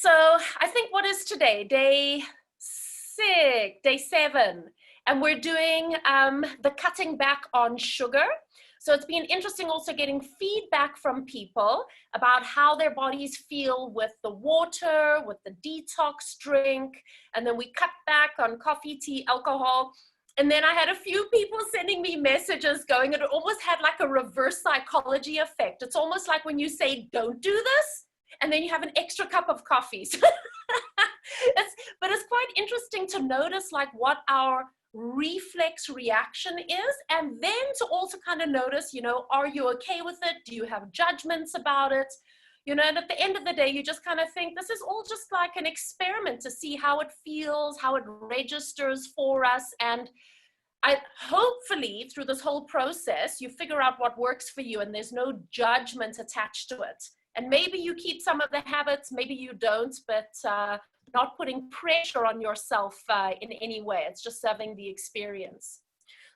So I think what is today? Day 7. And we're doing the cutting back on sugar. So it's been interesting also getting feedback from people about how their bodies feel with the water, with the detox drink, and then we cut back on coffee, tea, alcohol. And then I had a few people sending me messages going, it almost had like a reverse psychology effect. It's almost like when you say, don't do this, and then you have an extra cup of coffee. But it's quite interesting to notice like what our reflex reaction is, and then to also kind of notice, you know, are you okay with it? Do you have judgments about it? You know, and at the end of the day, you just kind of think this is all just like an experiment to see how it feels, how it registers for us. And hopefully through this whole process, you figure out what works for you and there's no judgment attached to it. And maybe you keep some of the habits, maybe you don't, but not putting pressure on yourself in any way. It's just having the experience.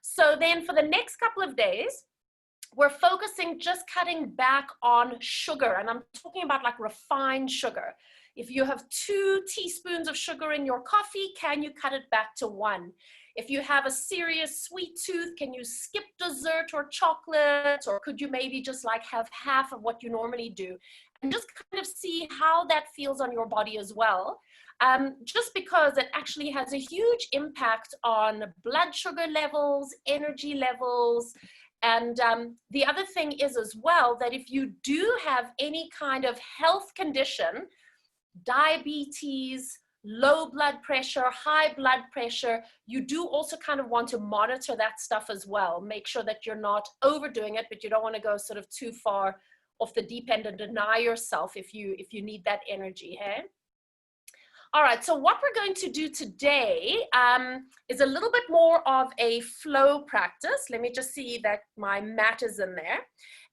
So then for the next couple of days, we're focusing just cutting back on sugar. And I'm talking about like refined sugar. If you have 2 teaspoons of sugar in your coffee, can you cut it back to 1? If you have a serious sweet tooth, can you skip dessert or chocolate? Or could you maybe just like have half of what you normally do? And just kind of see how that feels on your body as well. Just because it actually has a huge impact on blood sugar levels, energy levels. And the other thing is as well that if you do have any kind of health condition, diabetes, low blood pressure, high blood pressure, you do also kind of want to monitor that stuff as well. Make sure that you're not overdoing it, but you don't want to go sort of too far off the deep end and deny yourself if you need that energy, hey? All right, so what we're going to do today is a little bit more of a flow practice. Let me just see that my mat is in there.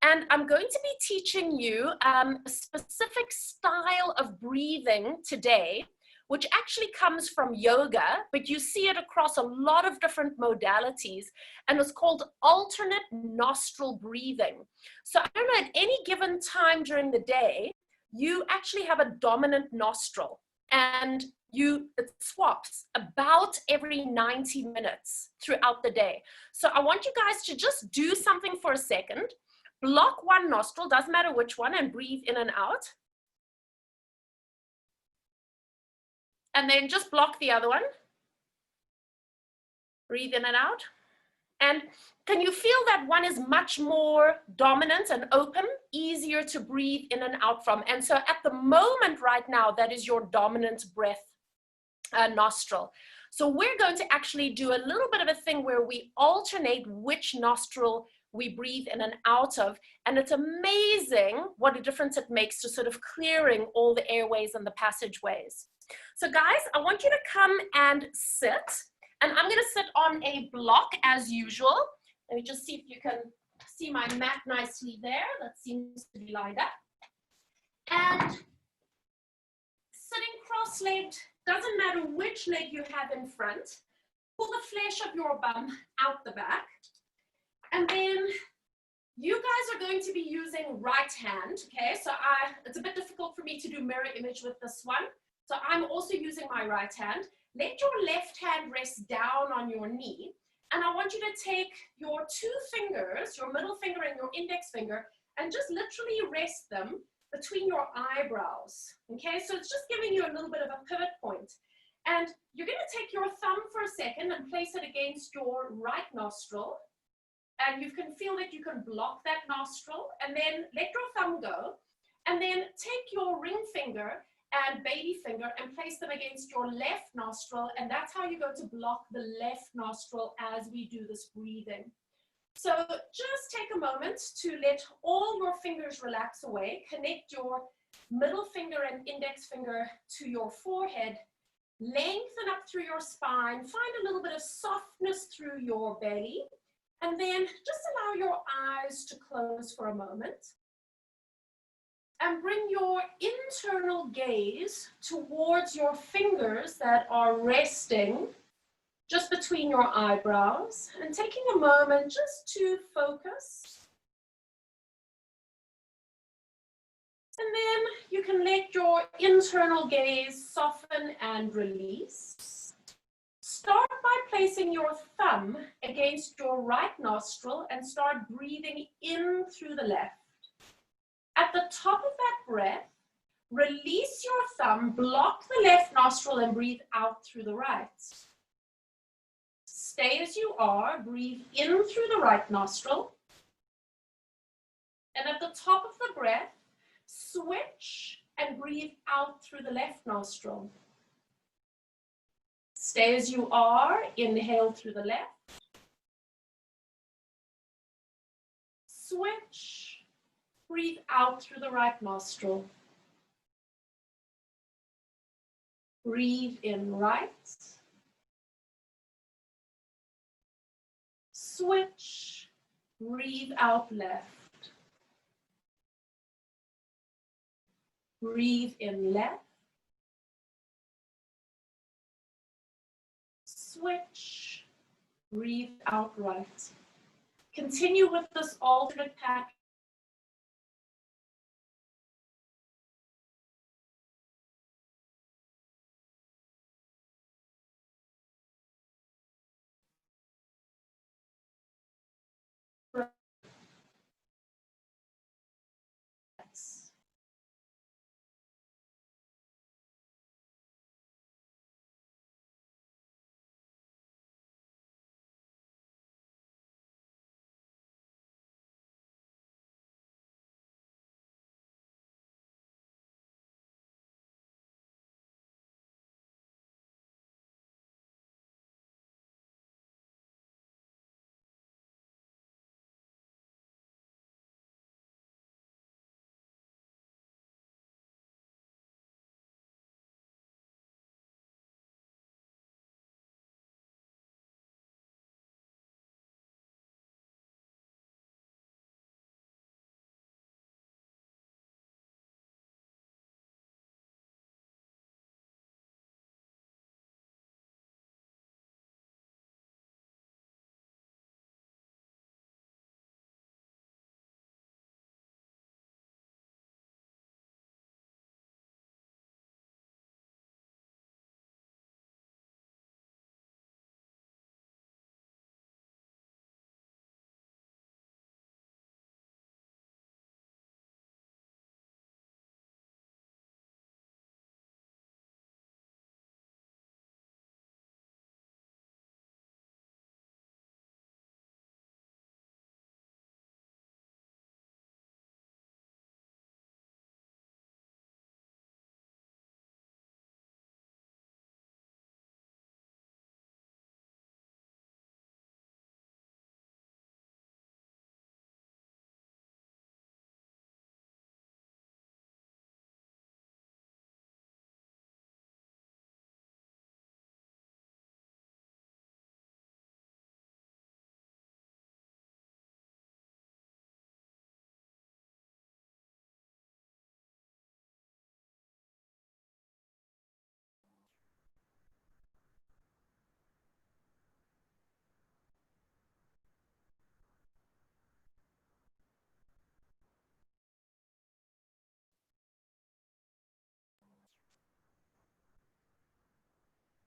And I'm going to be teaching you a specific style of breathing today, which actually comes from yoga, but you see it across a lot of different modalities, and it's called alternate nostril breathing. So I don't know, at any given time during the day, you actually have a dominant nostril, and it swaps about every 90 minutes throughout the day. So I want you guys to just do something for a second, block one nostril, doesn't matter which one, and breathe in and out. And then just block the other one. Breathe in and out. And can you feel that one is much more dominant and open, easier to breathe in and out from? And so at the moment right now, that is your dominant breath nostril. So we're going to actually do a little bit of a thing where we alternate which nostril we breathe in and out of. And it's amazing what a difference it makes to sort of clearing all the airways and the passageways. So guys, I want you to come and sit, and I'm going to sit on a block as usual. Let me just see if you can see my mat nicely there. That seems to be lined up. And sitting cross-legged, doesn't matter which leg you have in front. Pull the flesh of your bum out the back. And then you guys are going to be using right hand, okay? So it's a bit difficult for me to do mirror image with this one. So I'm also using my right hand. Let your left hand rest down on your knee. And I want you to take your 2 fingers, your middle finger and your index finger, and just literally rest them between your eyebrows. Okay, so it's just giving you a little bit of a pivot point. And you're going to take your thumb for a second and place it against your right nostril. And you can feel that you can block that nostril. And then let your thumb go. And then take your ring finger and baby finger and place them against your left nostril, and that's how you're going to block the left nostril as we do this breathing. So just take a moment to let all your fingers relax away. Connect your middle finger and index finger to your forehead. Lengthen up through your spine. Find a little bit of softness through your belly. And then just allow your eyes to close for a moment. And bring your internal gaze towards your fingers that are resting just between your eyebrows, and taking a moment just to focus And then you can let your internal gaze soften and release. Start by placing your thumb against your right nostril and start breathing in through the left. At the top of that breath, release your thumb, block the left nostril, and breathe out through the right. Stay as you are, breathe in through the right nostril. And at the top of the breath, switch and breathe out through the left nostril. Stay as you are, inhale through the left. Switch, breathe out through the right nostril. Breathe in right. Switch, breathe out left. Breathe in left. Switch, breathe out right. Continue with this alternate pattern.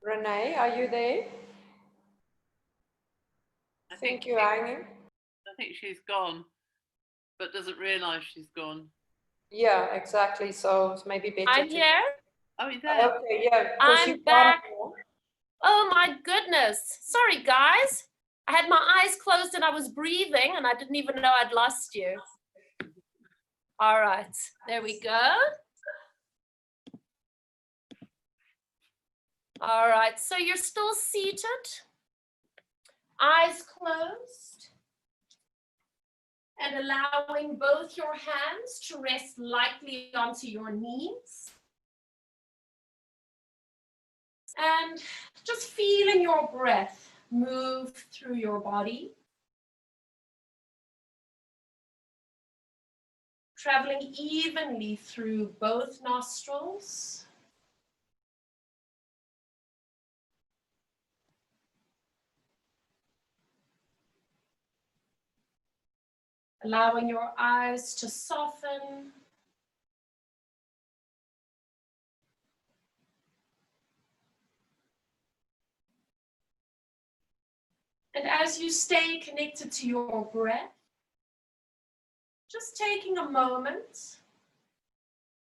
Renee, are you there? Thank you, Amy. I think she's gone, but doesn't realise she's gone. Yeah, exactly. So it's maybe better. I'm here. Oh, you're there. Okay, yeah. I'm back. Oh my goodness. Sorry, guys. I had my eyes closed and I was breathing and I didn't even know I'd lost you. All right, there we go. All right, so you're still seated, eyes closed, and allowing both your hands to rest lightly onto your knees. And just feeling your breath move through your body. Traveling evenly through both nostrils. Allowing your eyes to soften And as you stay connected to your breath, just taking a moment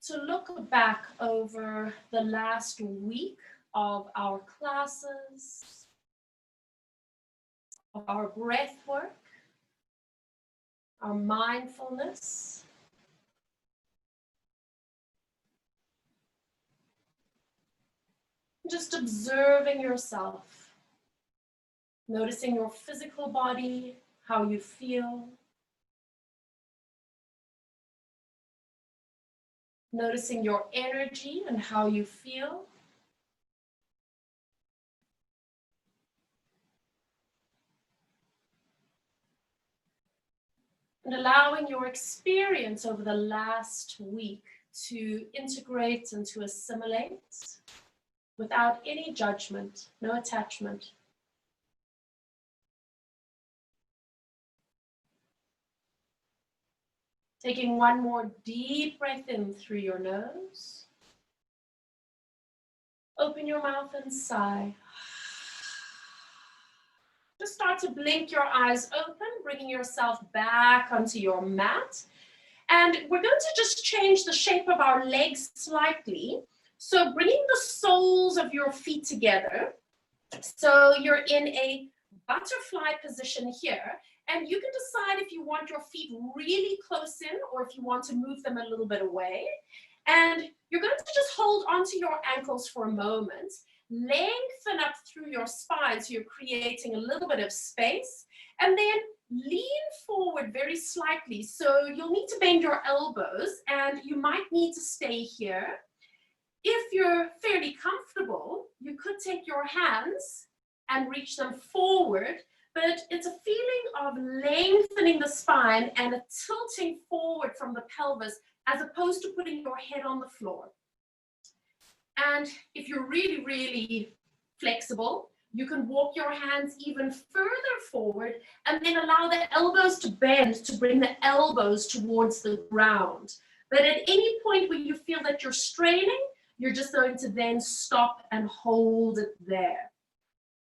to look back over the last week of our classes, of our breath work, our mindfulness. Just observing yourself, noticing your physical body, how you feel. Noticing your energy and how you feel. And allowing your experience over the last week to integrate and to assimilate without any judgment, no attachment. Taking one more deep breath in through your nose. Open your mouth and sigh. Just start to blink your eyes open, bringing yourself back onto your mat. And we're going to just change the shape of our legs slightly. So bringing the soles of your feet together. So you're in a butterfly position here. And you can decide if you want your feet really close in or if you want to move them a little bit away. And you're going to just hold onto your ankles for a moment. Lengthen up through your spine so you're creating a little bit of space. And then lean forward very slightly. So you'll need to bend your elbows and you might need to stay here. If you're fairly comfortable, you could take your hands and reach them forward. But it's a feeling of lengthening the spine and a tilting forward from the pelvis as opposed to putting your head on the floor. And if you're really, really flexible, you can walk your hands even further forward and then allow the elbows to bend to bring the elbows towards the ground. But at any point where you feel that you're straining, you're just going to then stop and hold it there.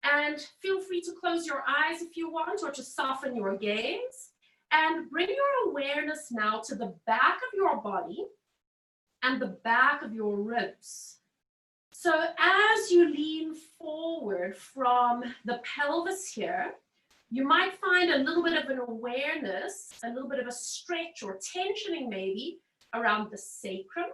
And feel free to close your eyes if you want, or to soften your gaze. And bring your awareness now to the back of your body and the back of your ribs. So as you lean forward from the pelvis here, you might find a little bit of an awareness, a little bit of a stretch or tensioning maybe around the sacrum,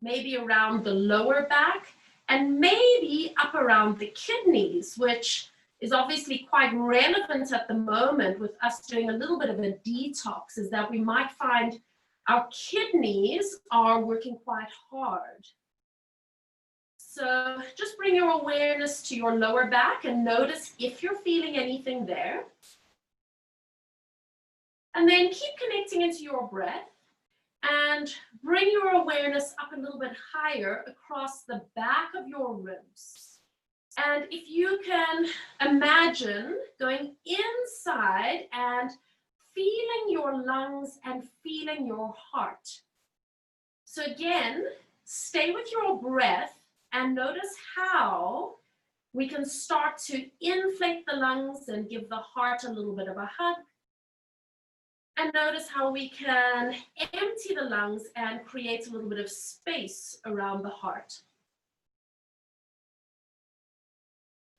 maybe around the lower back, and maybe up around the kidneys, which is obviously quite relevant at the moment with us doing a little bit of a detox, is that we might find our kidneys are working quite hard. So just bring your awareness to your lower back and notice if you're feeling anything there. And then keep connecting into your breath and bring your awareness up a little bit higher across the back of your ribs. And if you can imagine going inside and feeling your lungs and feeling your heart. So again, stay with your breath and notice how we can start to inflate the lungs and give the heart a little bit of a hug. And notice how we can empty the lungs and create a little bit of space around the heart.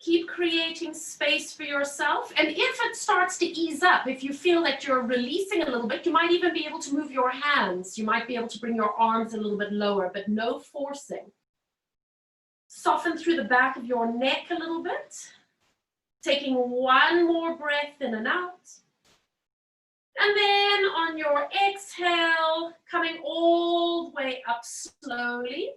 Keep creating space for yourself. And if it starts to ease up, if you feel that you're releasing a little bit, you might even be able to move your hands. You might be able to bring your arms a little bit lower, but no forcing. Soften through the back of your neck a little bit. Taking one more breath in and out. And then on your exhale, coming all the way up slowly.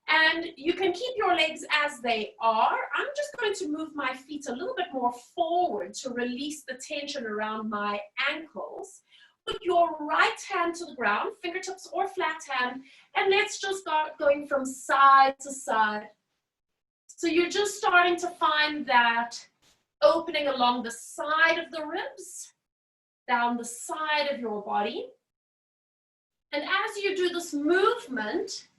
And you can keep your legs as they are. I'm just going to move my feet a little bit more forward to release the tension around my ankles. Put your right hand to the ground, fingertips or flat hand, and let's just start going from side to side. So you're just starting to find that opening along the side of the ribs, down the side of your body. And as you do this movement,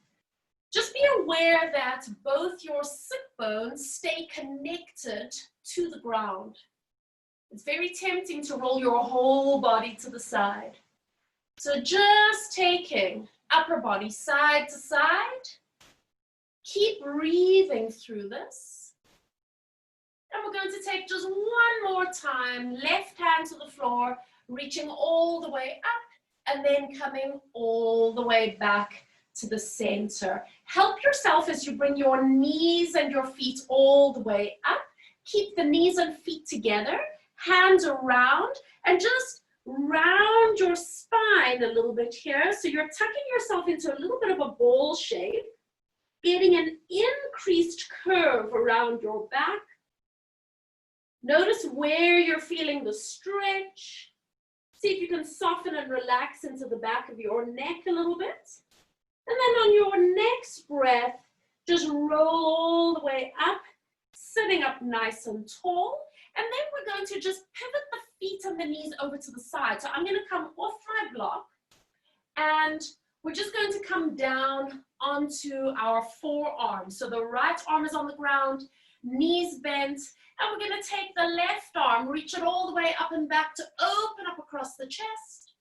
just be aware that both your sit bones stay connected to the ground. It's very tempting to roll your whole body to the side. So just taking upper body side to side. Keep breathing through this. And we're going to take just one more time. Left hand to the floor, reaching all the way up, and then coming all the way back to the center. Help yourself as you bring your knees and your feet all the way up. Keep the knees and feet together, hands around, and just round your spine a little bit here. So you're tucking yourself into a little bit of a ball shape, getting an increased curve around your back. Notice where you're feeling the stretch. See if you can soften and relax into the back of your neck a little bit. And then on your next breath, just roll the way up, sitting up nice and tall. And then we're going to just pivot the feet and the knees over to the side. So I'm going to come off my block, and we're just going to come down onto our forearms. So the right arm is on the ground, knees bent, and we're going to take the left arm, reach it all the way up and back to open up across the chest.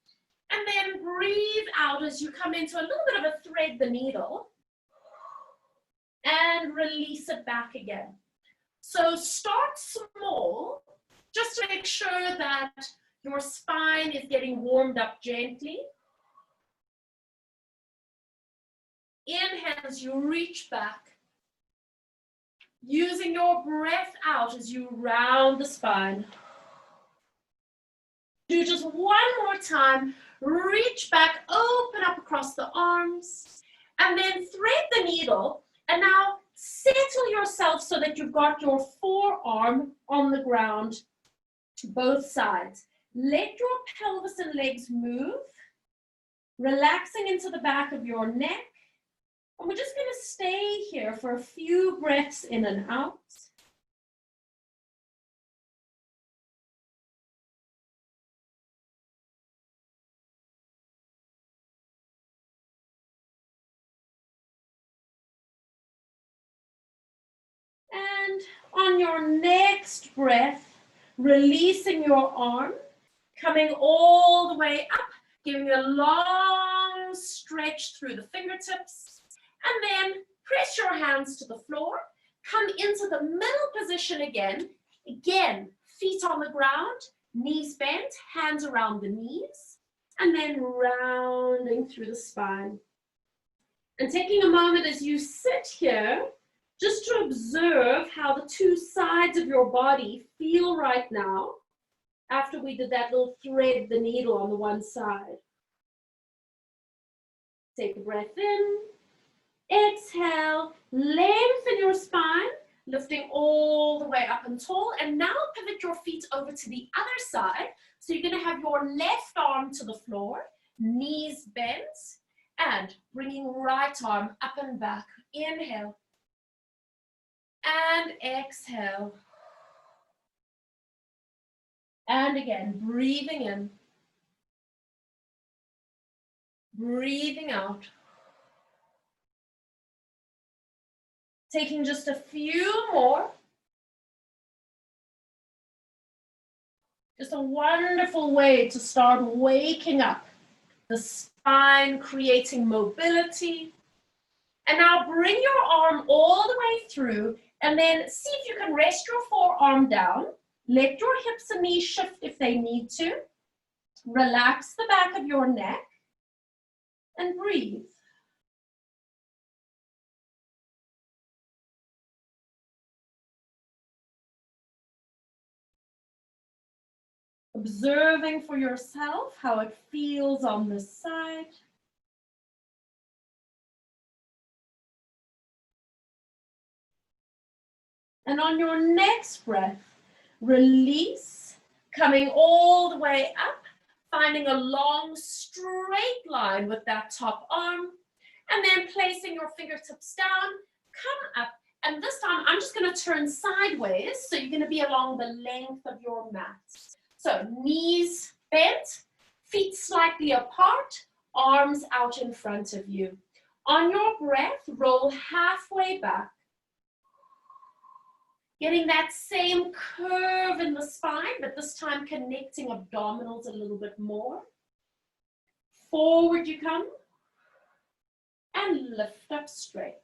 And then breathe out as you come into a little bit of a thread the needle. And release it back again. So start small, just to make sure that your spine is getting warmed up gently. Inhale as you reach back. Using your breath out as you round the spine. Do just one more time. Reach back, open up across the arms, and then thread the needle. And now settle yourself so that you've got your forearm on the ground to both sides. Let your pelvis and legs move, relaxing into the back of your neck. And we're just going to stay here for a few breaths in and out. And on your next breath, releasing your arm, coming all the way up, giving a long stretch through the fingertips. And then press your hands to the floor, come into the middle position again. Again, feet on the ground, knees bent, hands around the knees, and then rounding through the spine. And taking a moment as you sit here, just to observe how the two sides of your body feel right now after we did that little thread the needle on the one side. Take a breath in. Exhale, lengthen your spine, lifting all the way up and tall. And now pivot your feet over to the other side. So you're going to have your left arm to the floor, knees bent, and bringing right arm up and back. Inhale. And exhale. And again, breathing in. Breathing out. Taking just a few more. Just a wonderful way to start waking up the spine, creating mobility. And now bring your arm all the way through, and then see if you can rest your forearm down. Let your hips and knees shift if they need to. Relax the back of your neck and breathe. Observing for yourself how it feels on this side. And on your next breath, release, coming all the way up, finding a long straight line with that top arm, and then placing your fingertips down, come up, and this time I'm just going to turn sideways, so you're going to be along the length of your mat. So knees bent, feet slightly apart, arms out in front of you. On your breath, roll halfway back. Getting that same curve in the spine, but this time connecting abdominals a little bit more. Forward you come. And lift up straight.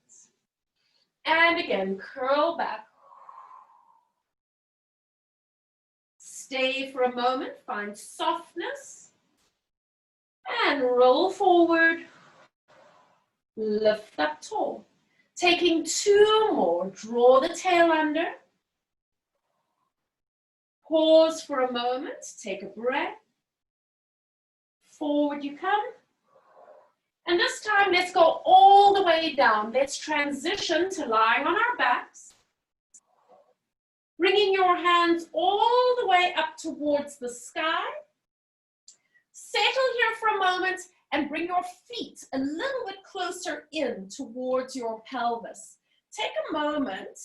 And again, curl back. Stay for a moment, find softness. And roll forward. Lift up tall. Taking 2 more, draw the tail under. Pause for a moment, take a breath. Forward you come. And this time, let's go all the way down. Let's transition to lying on our backs. Bringing your hands all the way up towards the sky. Settle here for a moment and bring your feet a little bit closer in towards your pelvis. Take a moment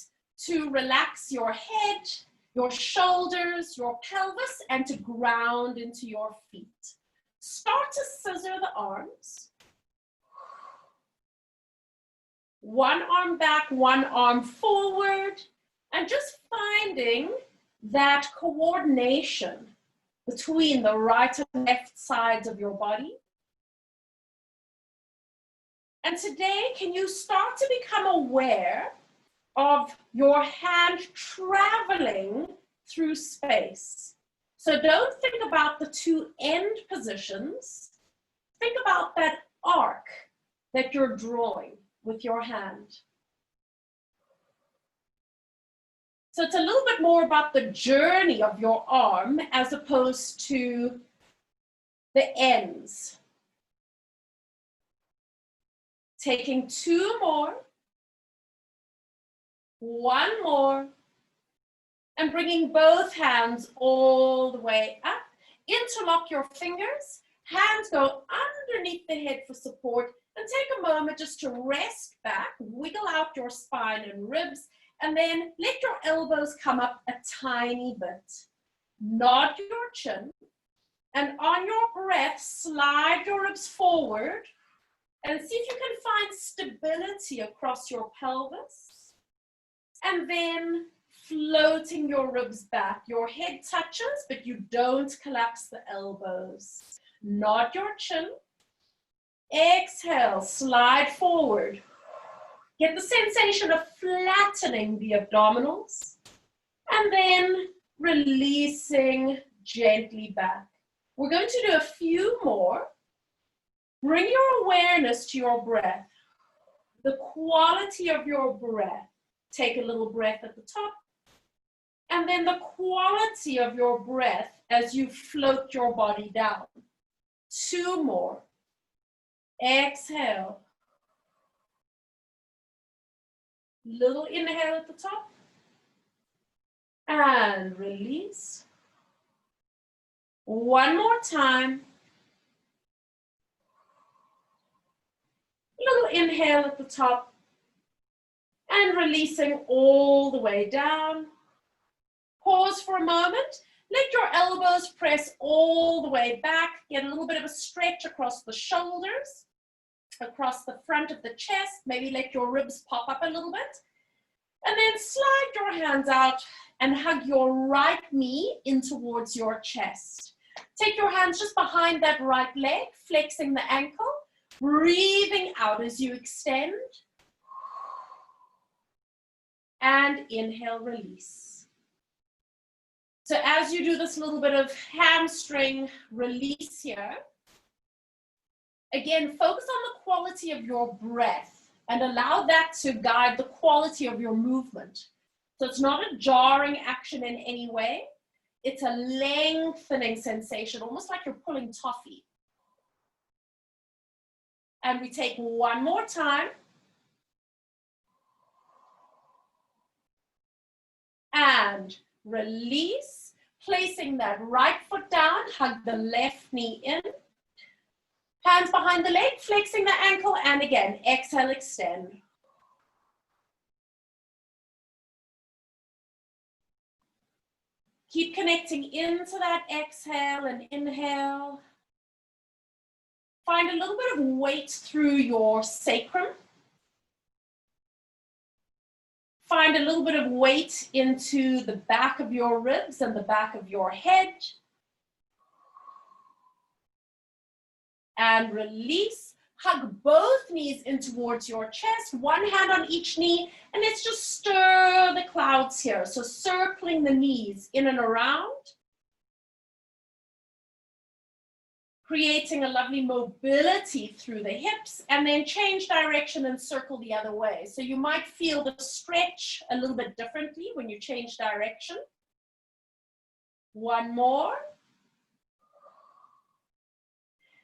to relax your head, your shoulders, your pelvis, and to ground into your feet. Start to scissor the arms. One arm back, one arm forward, and just finding that coordination between the right and left sides of your body. And today, can you start to become aware of your hand traveling through space? So don't think about the 2 end positions. Think about that arc that you're drawing with your hand. So it's a little bit more about the journey of your arm as opposed to the ends. Taking 2 more, 1 more, and bringing both hands all the way up. Interlock your fingers, hands go underneath the head for support, and take a moment just to rest back, wiggle out your spine and ribs, and then let your elbows come up a tiny bit. Nod your chin, and on your breath, slide your ribs forward, and see if you can find stability across your pelvis. And then floating your ribs back. Your head touches, but you don't collapse the elbows. Nod your chin. Exhale, slide forward. Get the sensation of flattening the abdominals. And then releasing gently back. We're going to do a few more. Bring your awareness to your breath. The quality of your breath. Take a little breath at the top. And then the quality of your breath as you float your body down. 2 more. Exhale. Little inhale at the top. And release. 1 more time. Little inhale at the top. And releasing all the way down. Pause for a moment. Let your elbows press all the way back. Get a little bit of a stretch across the shoulders, across the front of the chest. Maybe let your ribs pop up a little bit. And then slide your hands out and hug your right knee in towards your chest. Take your hands just behind that right leg, flexing the ankle. Breathing out as you extend. And inhale, release. So as you do this little bit of hamstring release here, again, focus on the quality of your breath and allow that to guide the quality of your movement. So it's not a jarring action in any way. It's a lengthening sensation, almost like you're pulling toffee. And we take 1 more time. And release, placing that right foot down, hug the left knee in. Hands behind the leg, flexing the ankle, and again, exhale, extend. Keep connecting into that exhale and inhale. Find a little bit of weight through your sacrum. Find a little bit of weight into the back of your ribs and the back of your head. And release. Hug both knees in towards your chest, one hand on each knee, and let's just stir the clouds here. So circling the knees in and around, creating a lovely mobility through the hips, and then change direction and circle the other way. So you might feel the stretch a little bit differently when you change direction. One more.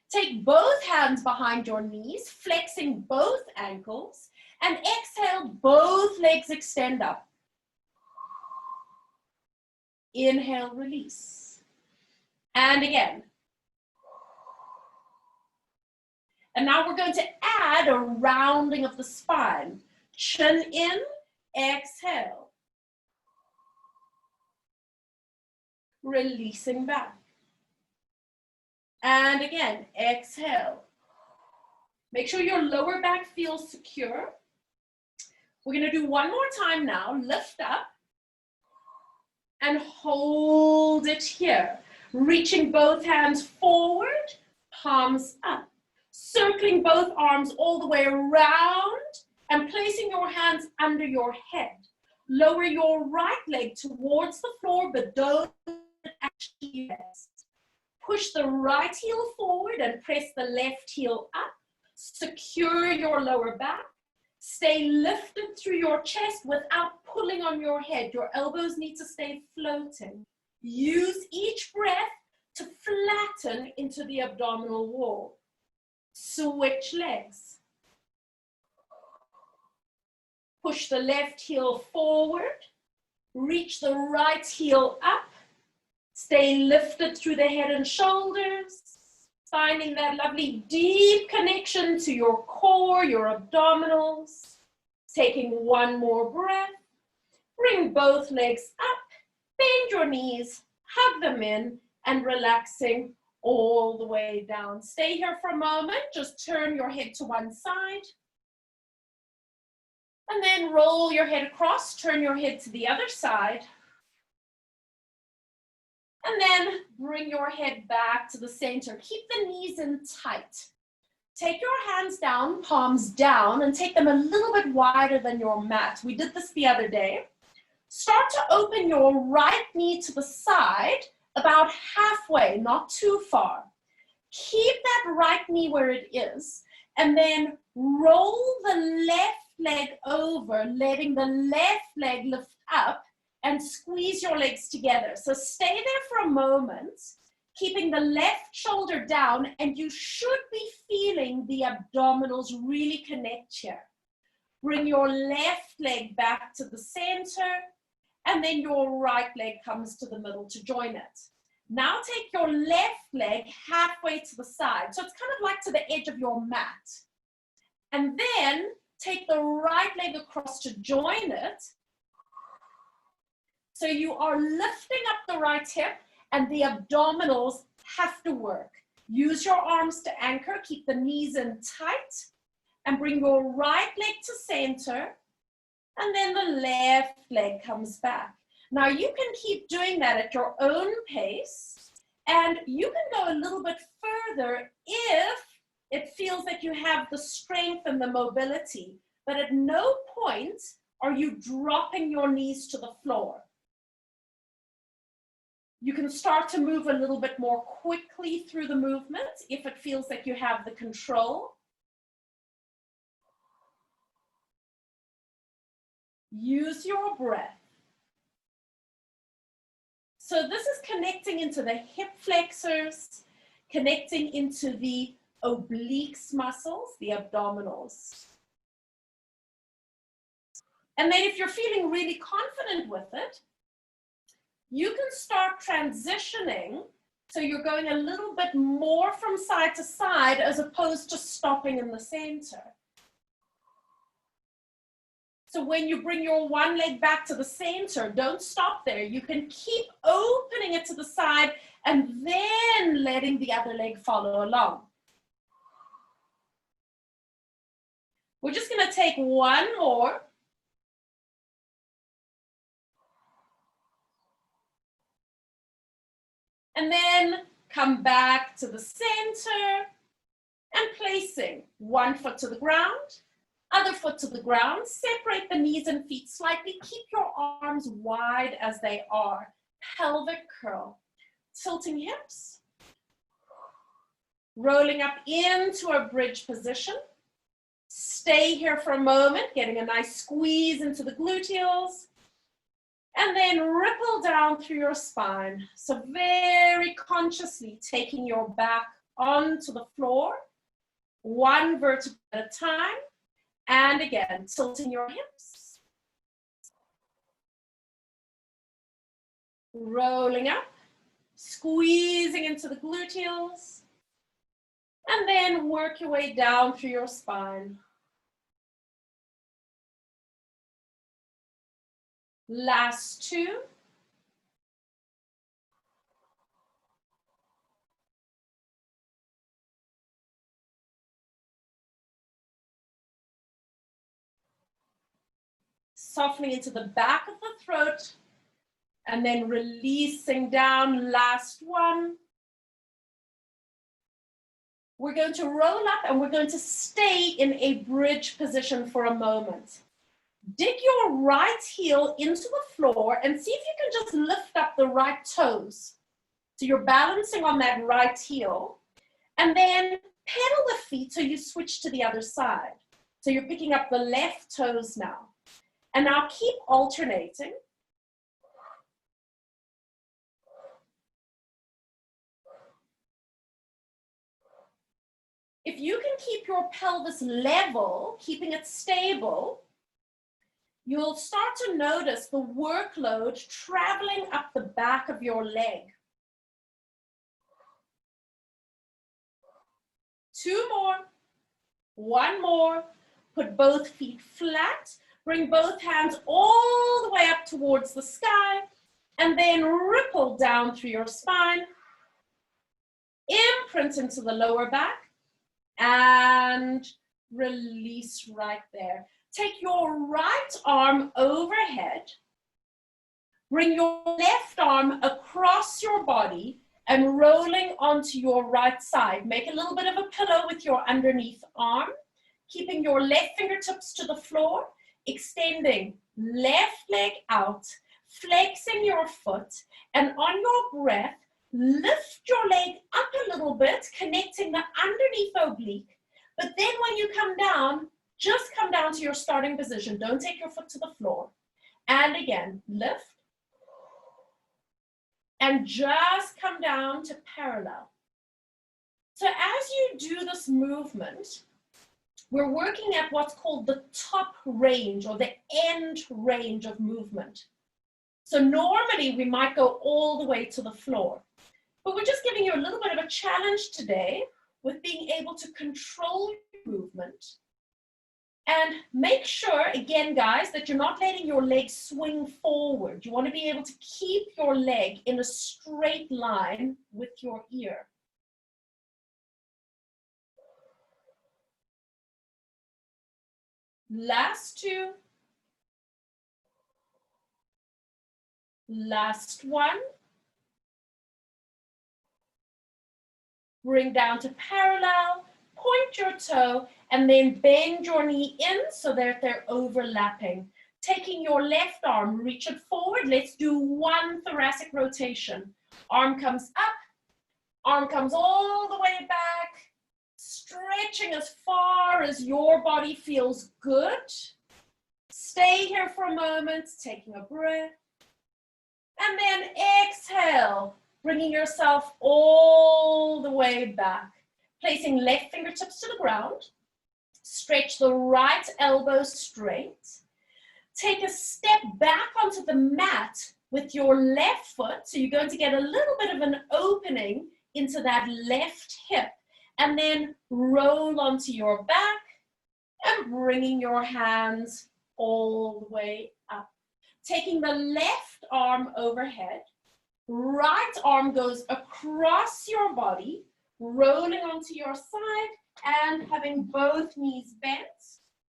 Take both hands behind your knees, flexing both ankles, and exhale, both legs extend up. Inhale, release. And again. And now we're going to add a rounding of the spine. Chin in, exhale. Releasing back. And again, exhale. Make sure your lower back feels secure. We're going to do one more time now. Lift up and hold it here. Reaching both hands forward, palms up. Circling both arms all the way around and placing your hands under your head. Lower your right leg towards the floor, but don't actually rest. Push the right heel forward and press the left heel up. Secure your lower back. Stay lifted through your chest without pulling on your head. Your elbows need to stay floating. Use each breath to flatten into the abdominal wall. Switch legs. Push the left heel forward. Reach the right heel up. Stay lifted through the head and shoulders. Finding that lovely deep connection to your core, your abdominals. Taking one more breath. Bring both legs up. Bend your knees. Hug them in and relaxing all the way down. Stay here for a moment. Just turn your head to one side. And then roll your head across. Turn your head to the other side. And then bring your head back to the center. Keep the knees in tight. Take your hands down, palms down, and take them a little bit wider than your mat. We did this the other day. Start to open your right knee to the side, about halfway, not too far. Keep that right knee where it is, and then roll the left leg over, letting the left leg lift up, and squeeze your legs together. So stay there for a moment, keeping the left shoulder down, and you should be feeling the abdominals really connect here. Bring your left leg back to the center, and then your right leg comes to the middle to join it. Now take your left leg halfway to the side. So it's kind of like to the edge of your mat. And then take the right leg across to join it. So you are lifting up the right hip and the abdominals have to work. Use your arms to anchor, keep the knees in tight, and bring your right leg to center, and then the left leg comes back. Now you can keep doing that at your own pace, and you can go a little bit further if it feels that you have the strength and the mobility, but at no point are you dropping your knees to the floor. You can start to move a little bit more quickly through the movement if it feels like you have the control. Use your breath. So this is connecting into the hip flexors, connecting into the obliques muscles, the abdominals. And then if you're feeling really confident with it, you can start transitioning, so you're going a little bit more from side to side as opposed to stopping in the center. So when you bring your one leg back to the center, don't stop there. You can keep opening it to the side and then letting the other leg follow along. We're just going to take one more. And then come back to the center and placing one foot to the ground, other foot to the ground. Separate the knees and feet slightly. Keep your arms wide as they are. Pelvic curl. Tilting hips. Rolling up into a bridge position. Stay here for a moment, getting a nice squeeze into the gluteals. And then ripple down through your spine. So very consciously taking your back onto the floor, one vertebra at a time. And again, tilting your hips. Rolling up, squeezing into the gluteals. And then work your way down through your spine. Last two. Softening into the back of the throat and then releasing down. Last one. We're going to roll up and we're going to stay in a bridge position for a moment. Dig your right heel into the floor and see if you can just lift up the right toes. So you're balancing on that right heel. And then pedal the feet so you switch to the other side. So you're picking up the left toes now. And now keep alternating. If you can keep your pelvis level, keeping it stable, you'll start to notice the workload traveling up the back of your leg. Two more, one more. Put both feet flat, bring both hands all the way up towards the sky, and then ripple down through your spine. Imprint into the lower back, and release right there. Take your right arm overhead, bring your left arm across your body and rolling onto your right side. Make a little bit of a pillow with your underneath arm, keeping your left fingertips to the floor, extending left leg out, flexing your foot, and on your breath, lift your leg up a little bit, connecting the underneath oblique. But then when you come down, just come down to your starting position. Don't take your foot to the floor. And again, lift. And just come down to parallel. So as you do this movement, we're working at what's called the top range or the end range of movement. So normally we might go all the way to the floor. But we're just giving you a little bit of a challenge today with being able to control your movement. And make sure, again, guys, that you're not letting your leg swing forward. You want to be able to keep your leg in a straight line with your ear. Last two. Last one. Bring down to parallel, point your toe, and then bend your knee in so that they're overlapping. Taking your left arm, reach it forward. Let's do one thoracic rotation. Arm comes up, arm comes all the way back, stretching as far as your body feels good. Stay here for a moment, taking a breath. And then exhale, bringing yourself all the way back. Placing left fingertips to the ground. Stretch the right elbow straight. Take a step back onto the mat with your left foot. So you're going to get a little bit of an opening into that left hip. And then roll onto your back and bringing your hands all the way up. Taking the left arm overhead. Right arm goes across your body, rolling onto your side and having both knees bent.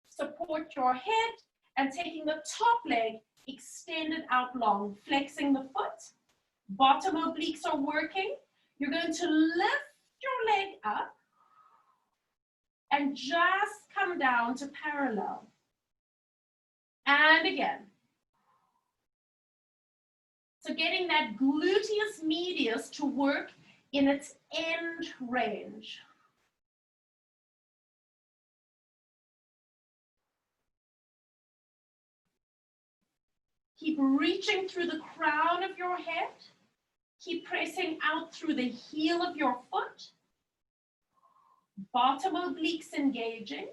Support your head and taking the top leg extended out long, flexing the foot, Bottom obliques are working. You're going to lift your leg up and just come down to parallel. And again. So getting that gluteus medius to work in its end range. Keep reaching through the crown of your head. Keep pressing out through the heel of your foot. Bottom obliques engaging.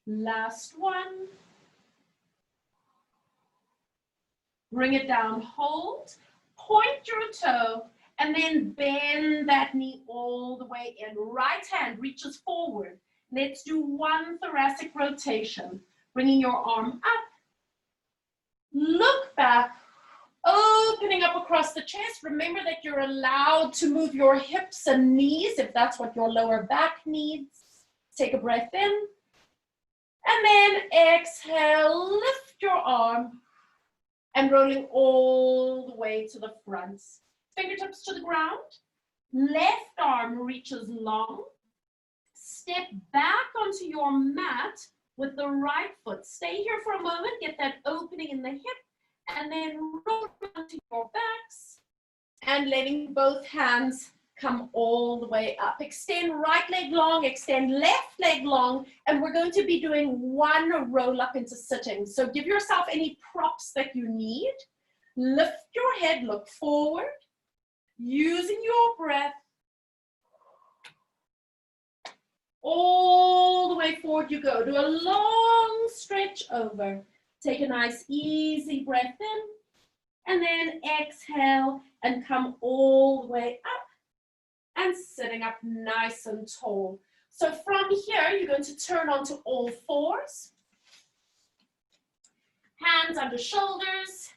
Last one. Bring it down, hold, point your toe, and then bend that knee all the way in. Right hand reaches forward. Let's do one thoracic rotation. Bringing your arm up. Look back, opening up across the chest. Remember that you're allowed to move your hips and knees if that's what your lower back needs. Take a breath in. And then exhale, lift your arm and rolling all the way to the front. Fingertips to the ground. Left arm reaches long. Step back onto your mat with the right foot. Stay here for a moment, get that opening in the hip, and then roll onto your backs and letting both hands come all the way up. Extend right leg long, extend left leg long, and we're going to be doing one roll up into sitting. So give yourself any props that you need. Lift your head, look forward. Using your breath, all the way forward you go. Do a long stretch over. Take a nice easy breath in, and then exhale and come all the way up and sitting up nice and tall. So from here, you're going to turn onto all fours. Hands under shoulders,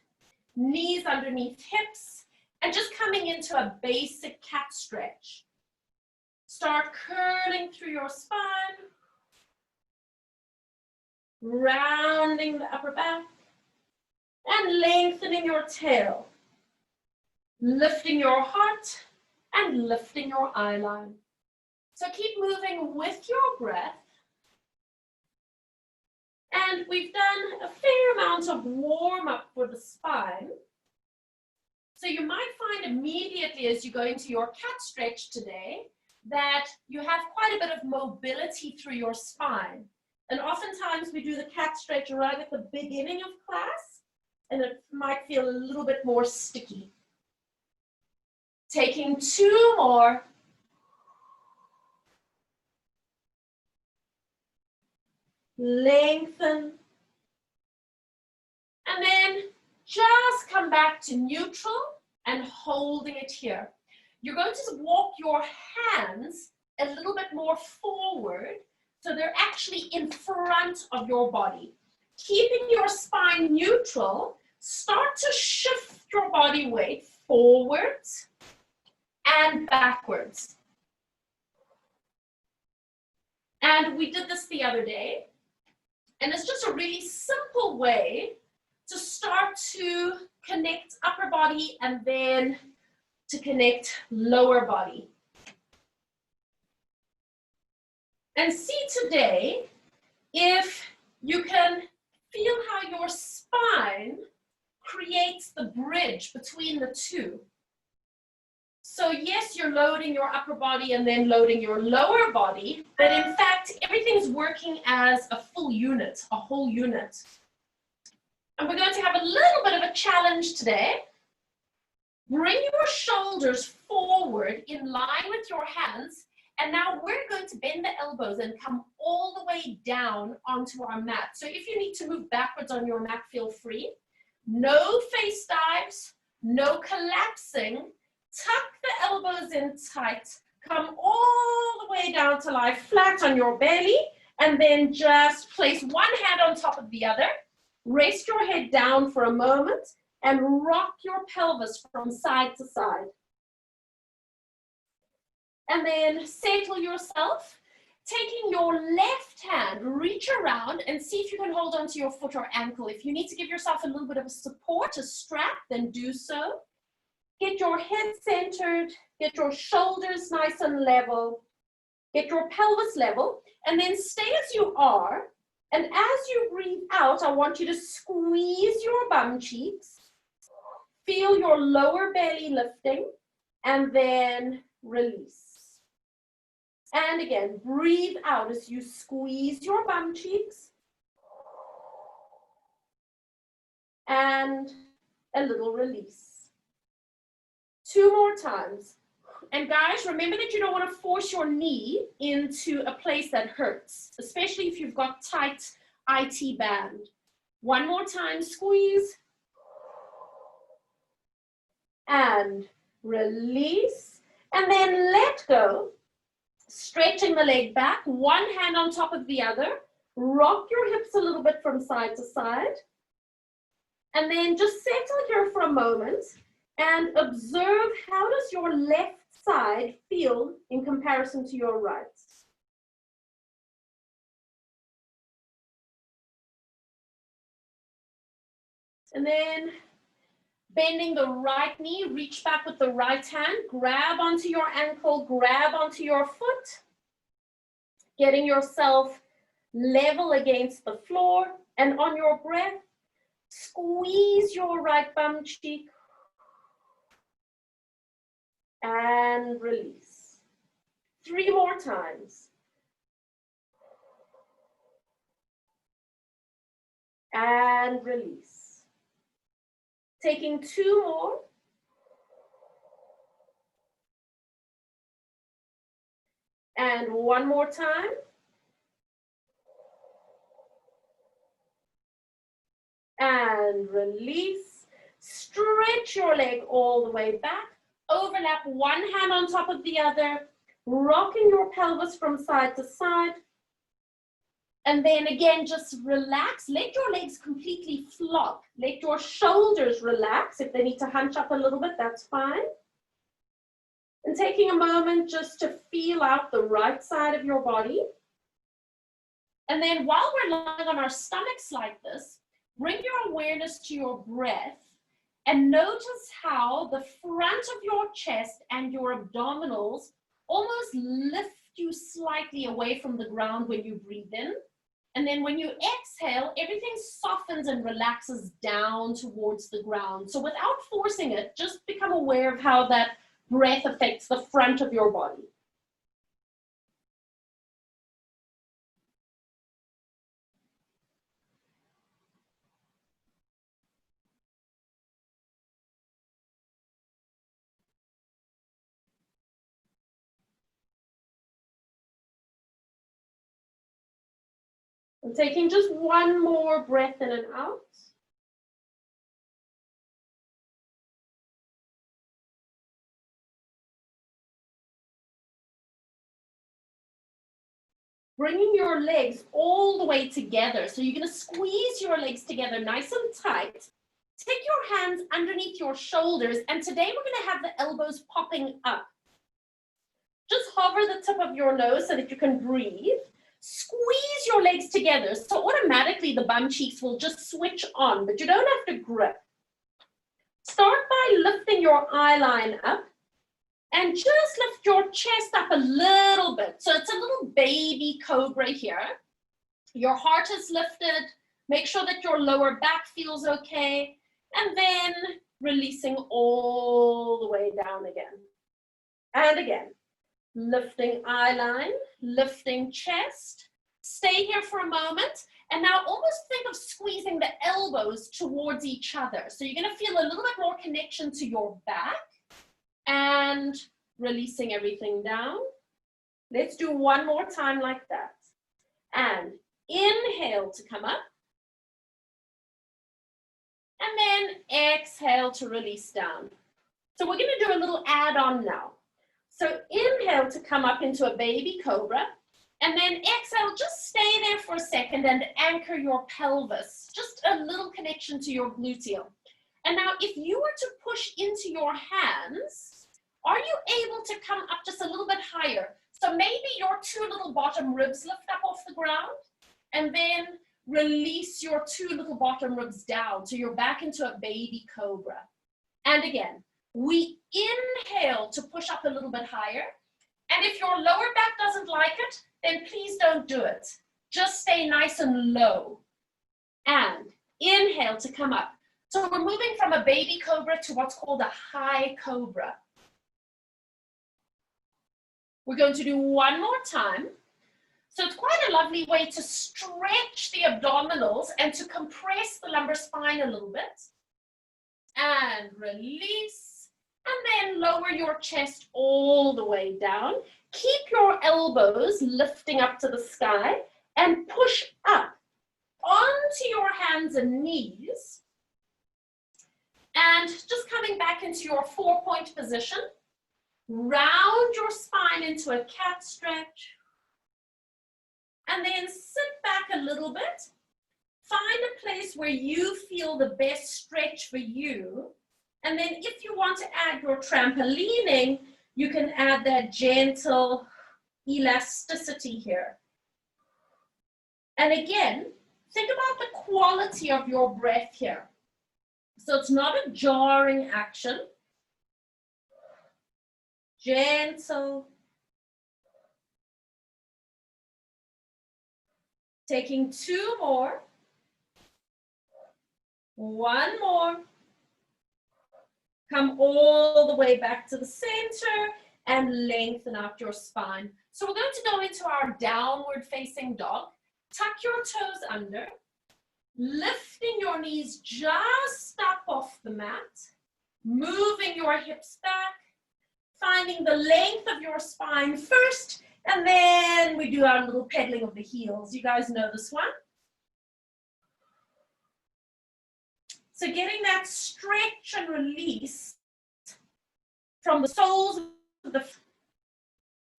knees underneath hips, and just coming into a basic cat stretch. Start curling through your spine, rounding the upper back, and lengthening your tail, lifting your heart, and lifting your eye line. So keep moving with your breath. And we've done a fair amount of warm-up for the spine. So you might find immediately as you go into your cat stretch today that you have quite a bit of mobility through your spine. And oftentimes we do the cat stretch right at the beginning of class, and it might feel a little bit more sticky. Taking two more. Lengthen. And then just come back to neutral and holding it here. You're going to walk your hands a little bit more forward so they're actually in front of your body. Keeping your spine neutral, start to shift your body weight forwards and backwards. And we did this the other day, and it's just a really simple way to start to connect upper body and then to connect lower body. And see today if you can feel how your spine creates the bridge between the two. So yes, you're loading your upper body and then loading your lower body, but in fact, everything's working as a full unit, a whole unit. And we're going to have a little bit of a challenge today. Bring your shoulders forward in line with your hands, and now we're going to bend the elbows and come all the way down onto our mat. So if you need to move backwards on your mat, feel free. No face dives, no collapsing. Tuck the elbows in tight, come all the way down to lie flat on your belly, and then just place one hand on top of the other. Rest your head down for a moment and rock your pelvis from side to side. And then settle yourself, taking your left hand And reach around and see if you can hold onto your foot or ankle. If you need to give yourself a little bit of a support, a strap, then do so. Get your head centered, get your shoulders nice and level, get your pelvis level, and then stay as you are. And as you breathe out, I want you to squeeze your bum cheeks, feel your lower belly lifting, and then release. And again, breathe out as you squeeze your bum cheeks. And a little release. 2 more times. And guys, remember that you don't want to force your knee into a place that hurts, especially if you've got tight IT band. 1 more time, squeeze. And release. And then let go. Stretching the leg back, one hand on top of the other. Rock your hips a little bit from side to side. And then just settle here for a moment and observe, how does your left side feel in comparison to your right? And then bending the right knee, reach back with the right hand, grab onto your ankle, grab onto your foot, getting yourself level against the floor, and on your breath, squeeze your right bum cheek and release. 3 more times. And release. Taking 2 more. And 1 more time. And release. Stretch your leg all the way back. Overlap one hand on top of the other. Rocking your pelvis from side to side. And then again, just relax. Let your legs completely flop. Let your shoulders relax. If they need to hunch up a little bit, that's fine. And taking a moment just to feel out the right side of your body. And then while we're lying on our stomachs like this, bring your awareness to your breath and notice how the front of your chest and your abdominals almost lift you slightly away from the ground when you breathe in. And then when you exhale, everything softens and relaxes down towards the ground. So without forcing it, just become aware of how that breath affects the front of your body. I'm taking just 1 more breath in and out. Bringing your legs all the way together. So you're going to squeeze your legs together nice and tight. Take your hands underneath your shoulders. And today we're going to have the elbows popping up. Just hover the tip of your nose so that you can breathe. Squeeze your legs together. So automatically the bum cheeks will just switch on, but you don't have to grip. Start by lifting your eye line up. And just lift your chest up a little bit. So it's a little baby cobra here. Your heart is lifted. Make sure that your lower back feels okay. And then releasing all the way down again. And again, lifting eye line, lifting chest. Stay here for a moment. And now almost think of squeezing the elbows towards each other. So you're going to feel a little bit more connection to your back. And releasing everything down. Let's do 1 more time like that. And inhale to come up. And then exhale to release down. So we're going to do a little add-on now. So inhale to come up into a baby cobra. And then exhale, just stay there for a second and anchor your pelvis. Just a little connection to your gluteal. And now if you were to push into your hands, are you able to come up just a little bit higher? So maybe your 2 little bottom ribs lift up off the ground. And then release your 2 little bottom ribs down. So you're back into a baby cobra. And again, we inhale to push up a little bit higher. And if your lower back doesn't like it, then please don't do it. Just stay nice and low. And inhale to come up. So we're moving from a baby cobra to what's called a high cobra. We're going to do one more time. So it's quite a lovely way to stretch the abdominals and to compress the lumbar spine a little bit. And release. And then lower your chest all the way down. Keep your elbows lifting up to the sky and push up onto your hands and knees. And just coming back into your 4-point position. Round your spine into a cat stretch. And then sit back a little bit. Find a place where you feel the best stretch for you. And then if you want to add your trampolining, you can add that gentle elasticity here. And again, think about the quality of your breath here. So it's not a jarring action. Gentle. Taking 2 more. 1 more. Come all the way back to the center and lengthen out your spine. So we're going to go into our downward facing dog. Tuck your toes under. Lifting your knees just up off the mat. Moving your hips back. Finding the length of your spine first. And then we do our little pedaling of the heels. You guys know this one. So getting that stretch and release from the soles of the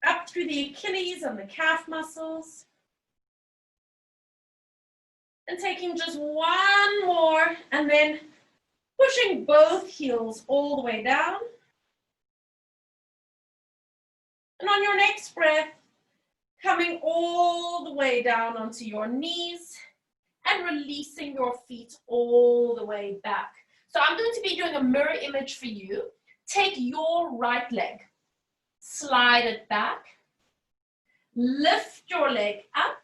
up through the Achilles and the calf muscles. And taking just 1 more and then pushing both heels all the way down. And on your next breath, coming all the way down onto your knees and releasing your feet all the way back. So I'm going to be doing a mirror image for you. Take your right leg, slide it back, lift your leg up,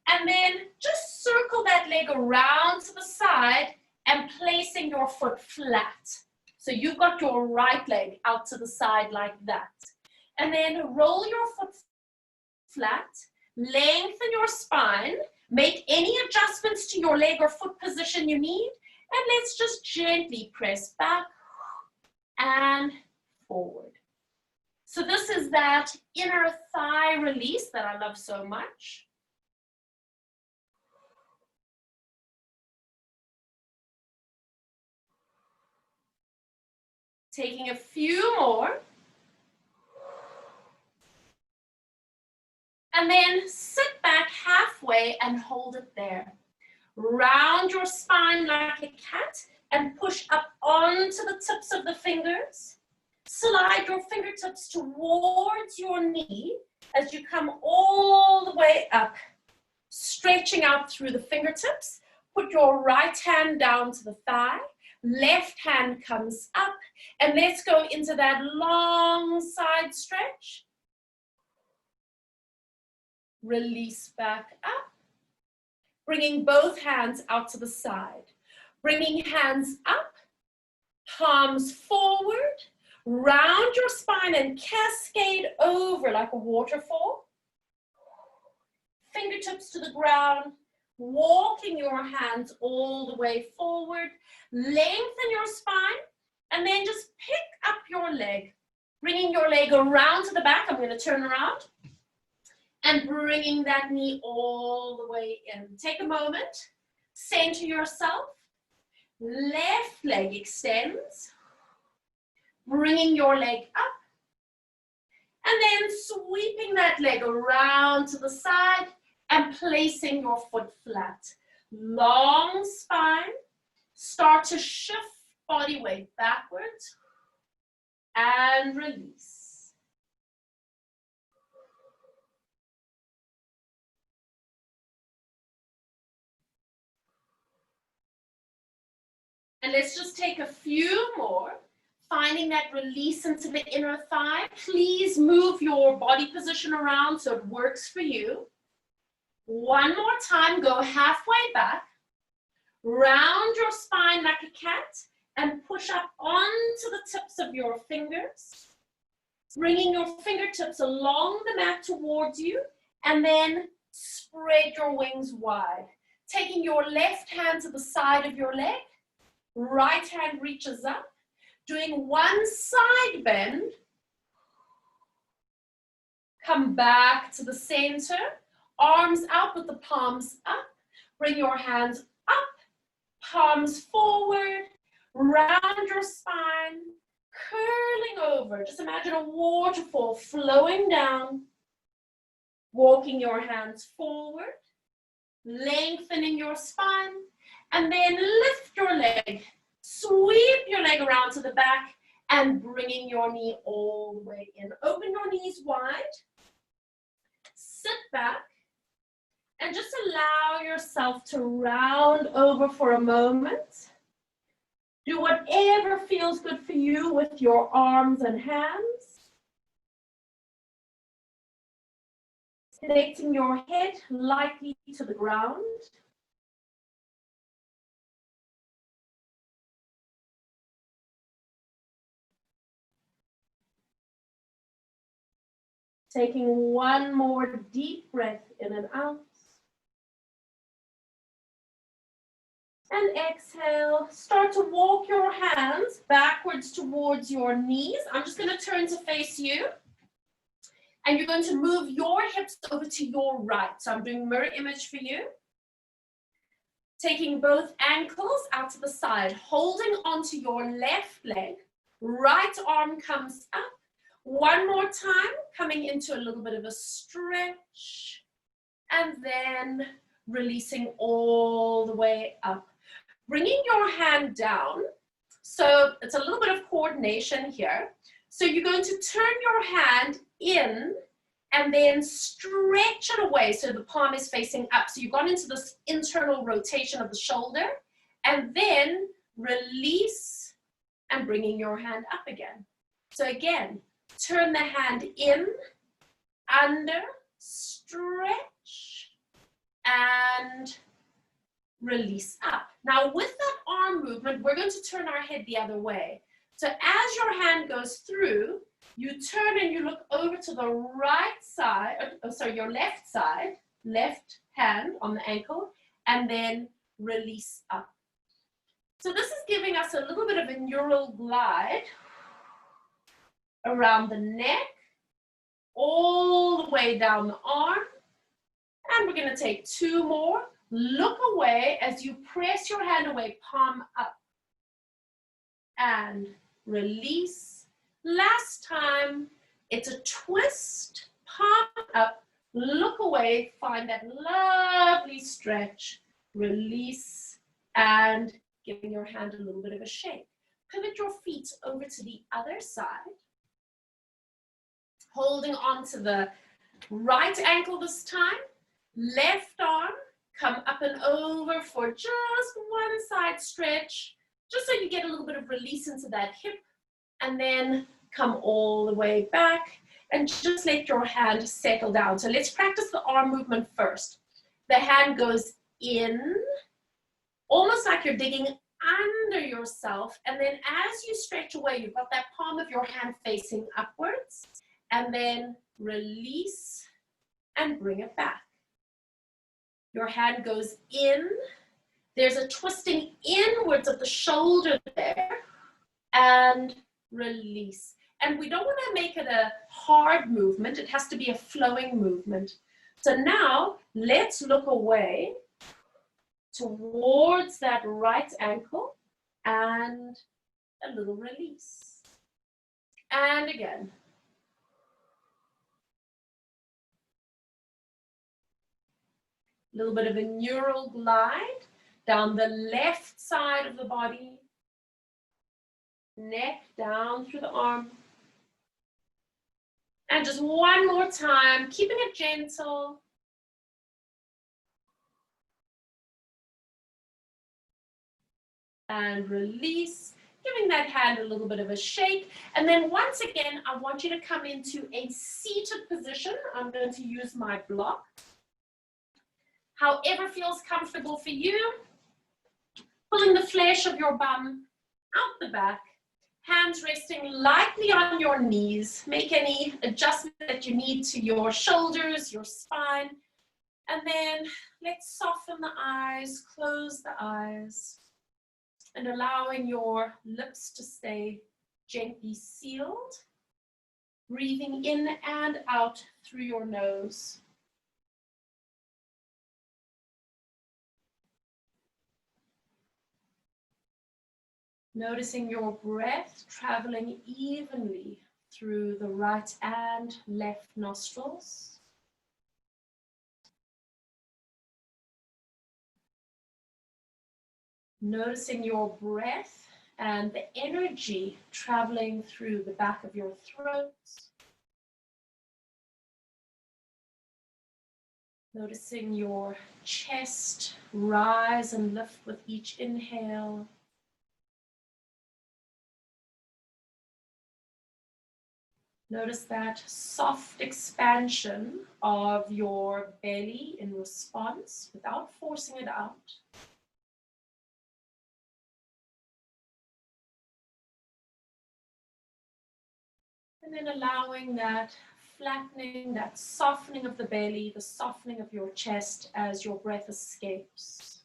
and then just circle that leg around to the side and placing your foot flat. So you've got your right leg out to the side like that. And then roll your foot flat, lengthen your spine, make any adjustments to your leg or foot position you need, and let's just gently press back and forward. So this is that inner thigh release that I love so much. Taking a few more. And then sit back halfway and hold it there. Round your spine like a cat and push up onto the tips of the fingers. Slide your fingertips towards your knee as you come all the way up, stretching out through the fingertips. Put your right hand down to the thigh, left hand comes up, and let's go into that long side stretch. Release back up, bringing both hands out to the side. Bringing hands up, palms forward, round your spine and cascade over like a waterfall. Fingertips to the ground, walking your hands all the way forward. Lengthen your spine, and then just pick up your leg. Bringing your leg around to the back. I'm going to turn around. And bringing that knee all the way in. Take a moment, center yourself. Left leg extends. Bringing your leg up. And then sweeping that leg around to the side and placing your foot flat. Long spine. Start to shift body weight backwards. And release. And let's just take a few more, finding that release into the inner thigh. Please move your body position around so it works for you. One more time, go halfway back, round your spine like a cat, and push up onto the tips of your fingers, bringing your fingertips along the mat towards you, and then spread your wings wide. Taking your left hand to the side of your leg, right hand reaches up, doing one side bend, come back to the center, arms out with the palms up, bring your hands up, palms forward, round your spine, curling over. Just imagine a waterfall flowing down, walking your hands forward, lengthening your spine, and then lift your leg, sweep your leg around to the back, and bringing your knee all the way in. Open your knees wide, sit back, and just allow yourself to round over for a moment. Do whatever feels good for you with your arms and hands. Connecting your head lightly to the ground. Taking one more deep breath in and out. And exhale. Start to walk your hands backwards towards your knees. I'm just going to turn to face you. And you're going to move your hips over to your right. So I'm doing mirror image for you. Taking both ankles out to the side, holding onto your left leg. Right arm comes up. One more time, coming into a little bit of a stretch. And then releasing all the way up. Bringing your hand down. So it's a little bit of coordination here. So you're going to turn your hand in and then stretch it away so the palm is facing up. So you've gone into this internal rotation of the shoulder, and then release and bringing your hand up again. So again, turn the hand in, under, stretch, and release up. Now with that arm movement, we're going to turn our head the other way. So as your hand goes through, you turn and you look over to the right side, your left side, left hand on the ankle, and then release up. So this is giving us a little bit of a neural glide around the neck, all the way down the arm. And we're going to take two more. Look away as you press your hand away, palm up. And release. Last time, it's a twist, palm up, look away, find that lovely stretch, release, and giving your hand a little bit of a shake. Pivot your feet over to the other side, holding on to the right ankle this time, left arm, come up and over for just one side stretch, just so you get a little bit of release into that hip, and then come all the way back and just let your hand settle down. So let's practice the arm movement first. The hand goes in, almost like you're digging under yourself, and then as you stretch away, you've got that palm of your hand facing upwards, and then release and bring it back. Your hand goes in, there's a twisting inwards of the shoulder there, and release. And we don't want to make it a hard movement. It has to be a flowing movement. So now let's look away towards that right ankle and a little release. And again. A little bit of a neural glide down the left side of the body. Neck down through the arm. And just one more time, keeping it gentle. and release, giving that hand a little bit of a shake. And then once again, I want you to come into a seated position. I'm going to use my block. However feels comfortable for you. Pulling the flesh of your bum out the back. Hands resting lightly on your knees. Make any adjustment that you need to your shoulders, your spine. And then let's soften the eyes, close the eyes, and allowing your lips to stay gently sealed. Breathing in and out through your nose. Noticing your breath traveling evenly through the right and left nostrils. Noticing your breath and the energy traveling through the back of your throat. Noticing your chest rise and lift with each inhale. Notice that soft expansion of your belly in response without forcing it out. And then allowing that flattening, that softening of the belly, the softening of your chest as your breath escapes.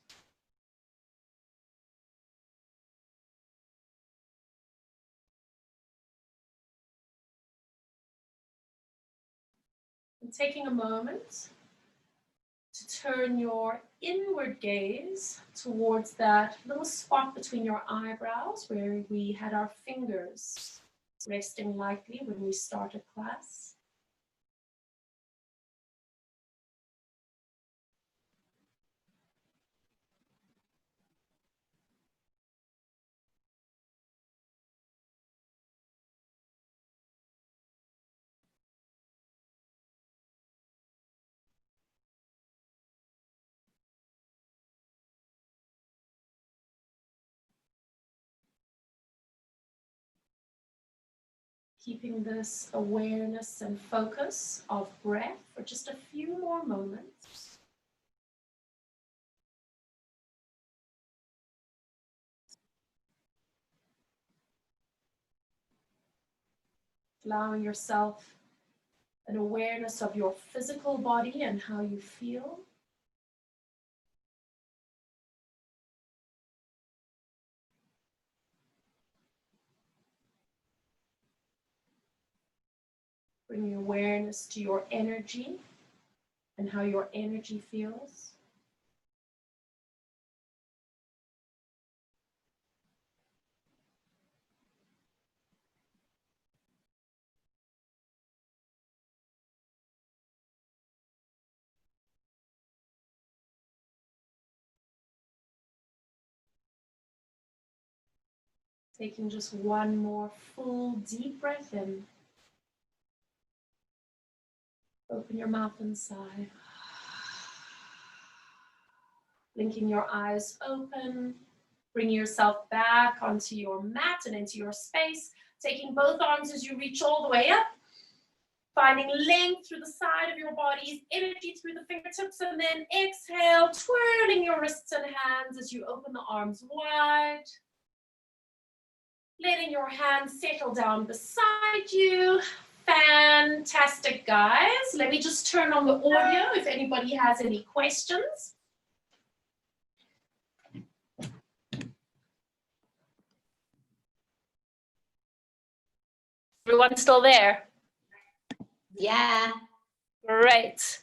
And taking a moment to turn your inward gaze towards that little spot between your eyebrows where we had our fingers resting lightly when we started class. Keeping this awareness and focus of breath for just a few more moments. Allowing yourself an awareness of your physical body and how you feel. Bringing awareness to your energy and how your energy feels. Taking just one more full deep breath in. Open your mouth and sigh. Blinking your eyes open. Bringing yourself back onto your mat and into your space. Taking both arms as you reach all the way up. Finding length through the side of your bodies, energy through the fingertips, and then exhale, twirling your wrists and hands as you open the arms wide. Letting your hands settle down beside you. Fantastic, guys. Let me just turn on the audio if anybody has any questions. Everyone still there? Yeah. Great.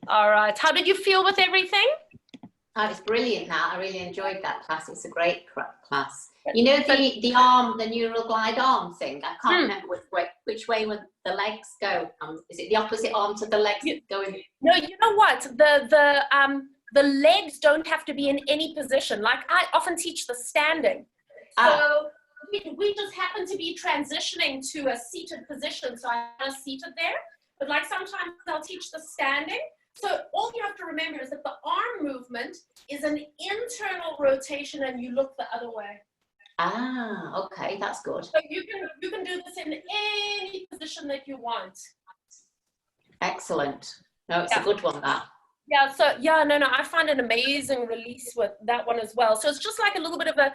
All right. How did you feel with everything? Oh, it's brilliant now. I really enjoyed that class. It's a great class. You know the neural glide arm thing? I can't remember which way would the legs go. Is it the opposite arm to the legs going? No, you know what? The legs don't have to be in any position. Like I often teach the standing. So we just happen to be transitioning to a seated position. So I'm seated there. But like sometimes I'll teach the standing. So all you have to remember is that the arm movement is an internal rotation and you look the other way. Ah, okay, that's good. So you can do this in any position that you want. Excellent. No, it's a good one, that. Yeah, so no, I find an amazing release with that one as well. So it's just like a little bit of a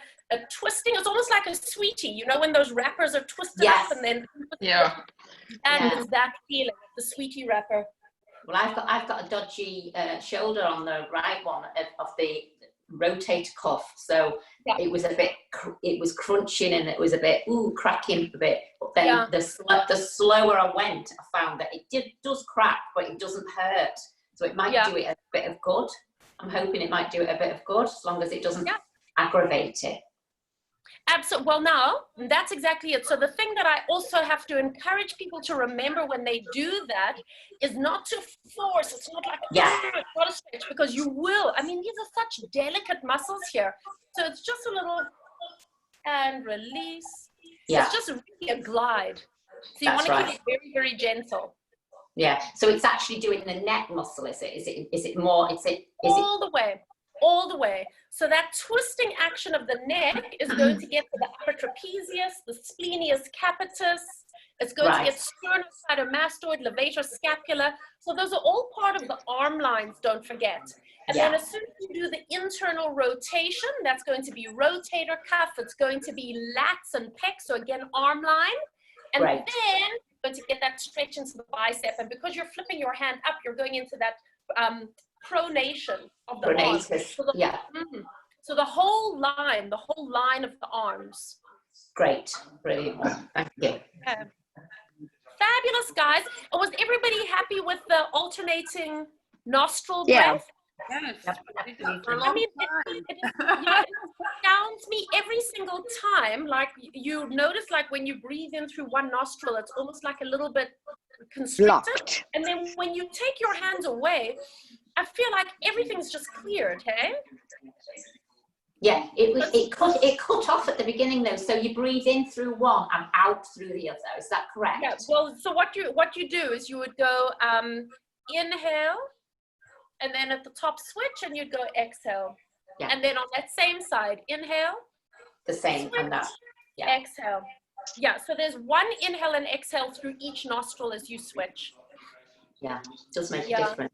twisting. It's almost like a sweetie, you know, when those wrappers are twisted up and then and it's that feeling, the sweetie wrapper. Well, I've got a dodgy shoulder on the right one of the rotator cuff, so it was a bit, it was crunching and it was a bit cracking a bit. But then the slower I went, I found that it does crack, but it doesn't hurt. So it might do it a bit of good. I'm hoping it might do it a bit of good, as long as it doesn't aggravate it. Absolutely. Well, now, that's exactly it. So the thing that I also have to encourage people to remember when they do that is not to force. It's not like, it's not a stretch, because you will. I mean, these are such delicate muscles here. So it's just a little and release. It's just really a glide. So you want to keep it very, very gentle. Yeah, so it's actually doing the neck muscle, is it? Is it more? All the way. So that twisting action of the neck is going to get to the upper trapezius, the splenius capitis. It's going to get sternocleidomastoid, levator scapula. So those are all part of the arm lines, don't forget. And then as soon as you do the internal rotation, that's going to be rotator cuff. It's going to be lats and pecs. So again, arm line. And then you're going to get that stretch into the bicep. And because you're flipping your hand up, you're going into that pronation of the arms. So the whole line of the arms. Great, brilliant. Thank you. Fabulous, guys. And was everybody happy with the alternating nostril breath? Yes. I mean, it astounds me every single time. Like you notice, like when you breathe in through one nostril, it's almost like a little bit constricted. Blocked. And then when you take your hands away, I feel like everything's just cleared, hey? Yeah, it cut off at the beginning though. So you breathe in through one and out through the other. Is that correct? Yeah. Well, so what you do is you would go inhale, and then at the top switch, and you'd go exhale. Yeah. And then on that same side, inhale. The same switch, on that. Yeah. Exhale. Yeah. So there's one inhale and exhale through each nostril as you switch. Yeah, it does make a difference.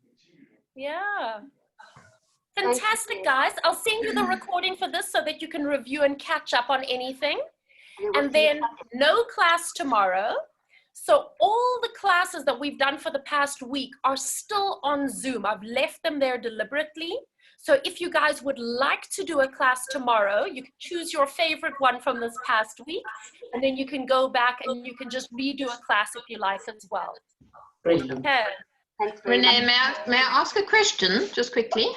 Yeah. Fantastic, guys. I'll send you the recording for this so that you can review and catch up on anything. And then no class tomorrow. So all the classes that we've done for the past week are still on Zoom. I've left them there deliberately. So if you guys would like to do a class tomorrow, you can choose your favorite one from this past week. And then you can go back and you can just redo a class if you like as well. Brilliant. Okay. Renee, may I ask a question just quickly?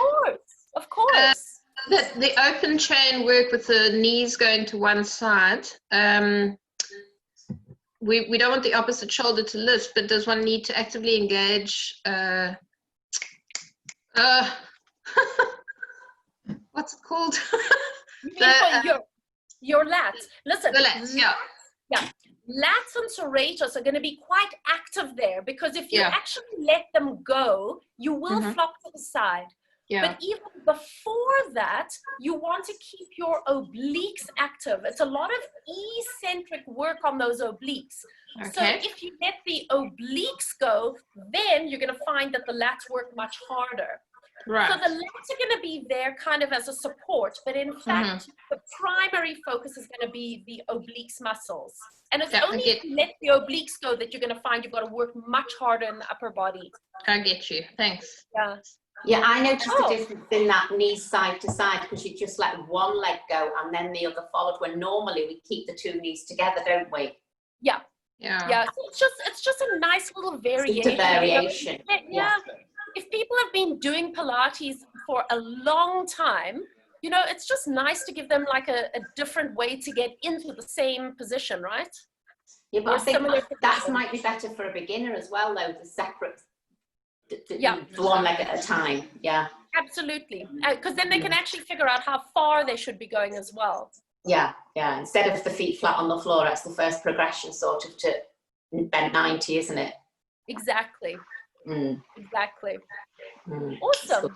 Of course. The open chain work with the knees going to one side. We don't want the opposite shoulder to lift, but does one need to actively engage? What's it called? Your lats. Listen. The lats, yeah. Lats and serratus are going to be quite active there, because if you actually let them go, you will flop to the side. Yeah. But even before that, you want to keep your obliques active. It's a lot of eccentric work on those obliques. Okay. So if you let the obliques go, then you're going to find that the lats work much harder. Right. So the lats are going to be there kind of as a support, but in fact, the primary focus is going to be the obliques muscles. And it's only if you let the obliques go that you're going to find you've got to work much harder in the upper body. I get you. Thanks. Yeah. Yeah, I noticed the difference in that knees side to side, because you just let one leg go and then the other followed, when normally we keep the two knees together, don't we? Yeah. So it's just a nice little variation. It's a variation. Yeah. If people have been doing Pilates for a long time, you know, it's just nice to give them like a different way to get into the same position, right? Yeah, but I think that might be better for a beginner as well, though, the separate. One leg at a time. Yeah, absolutely, because then they can actually figure out how far they should be going as well. Yeah, instead of the feet flat on the floor, that's the first progression sort of to bent 90, isn't it? Exactly. Exactly. Mm. Awesome.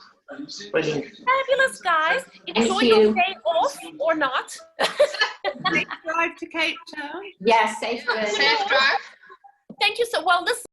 Brilliant. Fabulous, guys. Enjoy you. your day off or not. Safe drive to Cape Town. Yes, safe journey. Safe drive. Thank you so well. Listen.